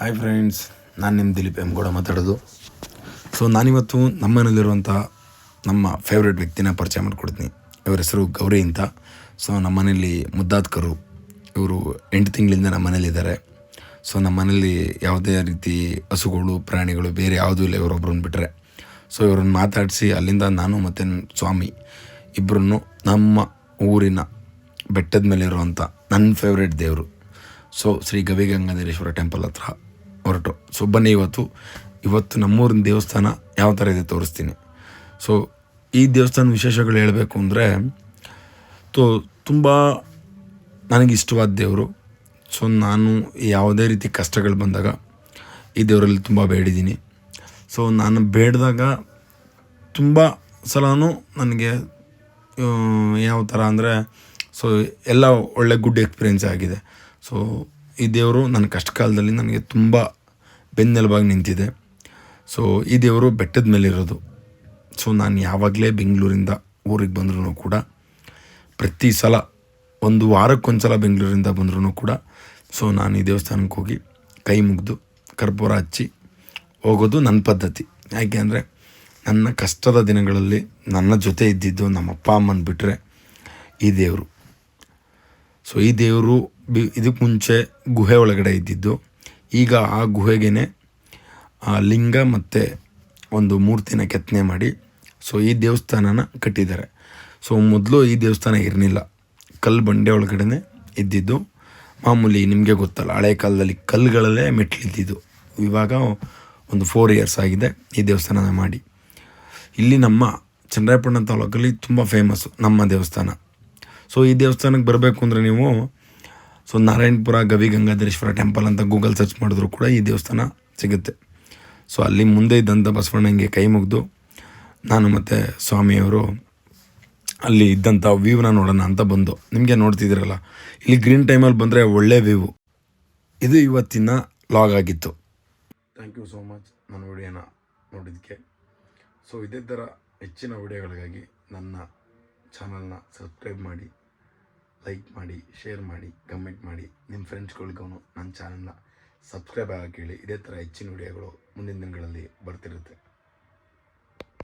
Hi friends, ನಾನು ನಿಮ್ಮ Dilip M Gowda ಮಾತಾಡೋದು. ಸೊ ನಾನಿವತ್ತು ನಮ್ಮ ಮನೇಲಿರುವಂಥ ನಮ್ಮ ಫೇವ್ರೆಟ್ ವ್ಯಕ್ತಿನ ಪರಿಚಯ ಮಾಡಿಕೊಡ್ತೀನಿ. ಇವರ ಹೆಸರು ಗೌರಿ ಅಂತ. ಸೊ ನಮ್ಮ ಮನೇಲಿ ಮುದ್ದಾದ ಕರು. ಇವರು 8 ತಿಂಗಳಿಂದ ನಮ್ಮ ಮನೇಲಿದ್ದಾರೆ. ಸೊ ನಮ್ಮ ಮನೇಲಿ ಯಾವುದೇ ರೀತಿ ಹಸುಗಳು ಪ್ರಾಣಿಗಳು ಬೇರೆ ಯಾವುದೂ ಇಲ್ಲ, ಇವರೊಬ್ಬರನ್ನು ಬಿಟ್ಟರೆ. ಸೊ ಇವ್ರನ್ನ ಮಾತಾಡಿಸಿ ಅಲ್ಲಿಂದ ನಾನು ಮತ್ತು ಸ್ವಾಮಿ ಇಬ್ಬರನ್ನು ನಮ್ಮ ಊರಿನ ಬೆಟ್ಟದ ಮೇಲೆ ಇರುವಂಥ ನನ್ನ ಫೇವ್ರೆಟ್ ದೇವರು ಸೊ ಶ್ರೀ ಗವಿಗಂಗಾಧರೇಶ್ವರ ಟೆಂಪಲ್ ಹತ್ರ ಹೊರಟು. ಸೊ ಬನ್ನಿ ಇವತ್ತು ನಮ್ಮೂರಿನ ದೇವಸ್ಥಾನ ಯಾವ ಥರ ಇದೆ ತೋರಿಸ್ತೀನಿ. ಸೊ ಈ ದೇವಸ್ಥಾನ ವಿಶೇಷಗಳು ಹೇಳಬೇಕು ಅಂದರೆ ತುಂಬ ನನಗಿಷ್ಟವಾದ ದೇವರು. ಸೊ ನಾನು ಯಾವುದೇ ರೀತಿ ಕಷ್ಟಗಳು ಬಂದಾಗ ಈ ದೇವರಲ್ಲಿ ತುಂಬ ಬೇಡಿದ್ದೀನಿ. ಸೊ ನಾನು ಬೇಡಿದಾಗ ತುಂಬ ಸಲವೂ ನನಗೆ ಯಾವ ಥರ ಅಂದರೆ ಎಲ್ಲ ಒಳ್ಳೆ ಗುಡ್ ಎಕ್ಸ್ಪೀರಿಯೆನ್ಸ್ ಆಗಿದೆ. ಸೊ ಈ ದೇವರು ನನ್ನ ಕಷ್ಟ ಕಾಲದಲ್ಲಿ ನನಗೆ ತುಂಬ ಬೆನ್ನೆಲುಬಾಗಿ ನಿಂತಿದೆ. ಸೊ ಈ ದೇವರು ಬೆಟ್ಟದ ಮೇಲಿರೋದು. ಸೊ ನಾನು ಯಾವಾಗಲೇ ಬೆಂಗಳೂರಿಂದ ಊರಿಗೆ ಬಂದ್ರೂ ಕೂಡ ಪ್ರತಿ ಸಲ ಒಂದು ವಾರಕ್ಕೊಂದು ಸಲ ಬೆಂಗಳೂರಿಂದ ಬಂದ್ರೂ ಕೂಡ ಸೊ ನಾನು ಈ ದೇವಸ್ಥಾನಕ್ಕೆ ಹೋಗಿ ಕೈ ಮುಗಿದು ಕರ್ಪೂರ ಹಚ್ಚಿ ಹೋಗೋದು ನನ್ನ ಪದ್ಧತಿ. ಯಾಕೆ ಅಂದರೆ ನನ್ನ ಕಷ್ಟದ ದಿನಗಳಲ್ಲಿ ನನ್ನ ಜೊತೆ ಇದ್ದಿದ್ದು ನಮ್ಮ ಅಪ್ಪ ಅಮ್ಮನ ಬಿಟ್ಟರೆ ಈ ದೇವರು. ಸೊ ಈ ದೇವರು ಇದಕ್ಕೆ ಮುಂಚೆ ಗುಹೆ ಒಳಗಡೆ ಇದ್ದಿದ್ದು. ಈಗ ಆ ಗುಹೆಗೇ ಲಿಂಗ ಮತ್ತು ಒಂದು ಮೂರ್ತಿನ ಕೆತ್ತನೆ ಮಾಡಿ ಸೊ ಈ ದೇವಸ್ಥಾನನ ಕಟ್ಟಿದ್ದಾರೆ. ಸೊ ಮೊದಲು ಈ ದೇವಸ್ಥಾನ ಇರಲಿಲ್ಲ, ಕಲ್ಲು ಬಂಡೆ ಒಳಗಡೆ ಇದ್ದಿದ್ದು. ಮಾಮೂಲಿ ನಿಮಗೆ ಗೊತ್ತಲ್ಲ, ಹಳೆ ಕಾಲದಲ್ಲಿ ಕಲ್ಲುಗಳಲ್ಲೇ ಮೆಟ್ಲಿದ್ದಿದ್ದು. ಇವಾಗ ಒಂದು 4 ಇಯರ್ಸ್ ಆಗಿದೆ ಈ ದೇವಸ್ಥಾನ ಮಾಡಿ. ಇಲ್ಲಿ ನಮ್ಮ ಚನ್ನರಾಯಪಟ್ಟಣ ತಾಲೂಕಲ್ಲಿ ತುಂಬ ಫೇಮಸ್ಸು ನಮ್ಮ ದೇವಸ್ಥಾನ. ಸೊ ಈ ದೇವಸ್ಥಾನಕ್ಕೆ ಬರಬೇಕು ಅಂದರೆ ನೀವು ನಾರಾಯಣಪುರ ಗವಿಗಂಗಾಧರೇಶ್ವರ ಟೆಂಪಲ್ ಅಂತ ಗೂಗಲ್ ಸರ್ಚ್ ಮಾಡಿದ್ರು ಕೂಡ ಈ ದೇವಸ್ಥಾನ ಸಿಗುತ್ತೆ. ಸೊ ಅಲ್ಲಿ ಮುಂದೆ ಇದ್ದಂಥ ಬಸವಣ್ಣಂಗೆ ಕೈ ಮುಗಿದು ನಾನು ಮತ್ತು ಸ್ವಾಮಿಯವರು ಅಲ್ಲಿ ಇದ್ದಂಥ ವ್ಯೂನ ನೋಡೋಣ ಅಂತ ಬಂದು, ನಿಮಗೆ ನೋಡ್ತಿದ್ದೀರಲ್ಲ ಇಲ್ಲಿ ಗ್ರೀನ್ ಟೈಮಲ್ಲಿ ಬಂದರೆ ಒಳ್ಳೆ ವ್ಯೂ. ಇದು ಇವತ್ತಿನ ಲಾಗ್ ಆಗಿತ್ತು. ಥ್ಯಾಂಕ್ ಯು ಸೋ ಮಚ್ ನನ್ನ ವಿಡಿಯೋನ ನೋಡಿದ್ದಕ್ಕೆ. ಸೊ ಇದೇ ಥರ ಹೆಚ್ಚಿನ ವಿಡಿಯೋಗಳಿಗಾಗಿ ನನ್ನ ಚಾನಲ್ನ ಸಬ್ಸ್ಕ್ರೈಬ್ ಮಾಡಿ, ಲೈಕ್ ಮಾಡಿ, ಶೇರ್ ಮಾಡಿ, ಕಮೆಂಟ್ ಮಾಡಿ. ನಿಮ್ಮ ಫ್ರೆಂಡ್ಸ್ಗಳಿಗೂ ನನ್ನ ಚಾನಲ್ನ ಸಬ್ಸ್ಕ್ರೈಬ್ ಆಗಕ್ಕೆ ಹೇಳಿ. ಇದೇ ಥರ ಹೆಚ್ಚಿನ ವಿಡಿಯೋಗಳು ಮುಂದಿನ ದಿನಗಳಲ್ಲಿ ಬರ್ತಿರುತ್ತೆ.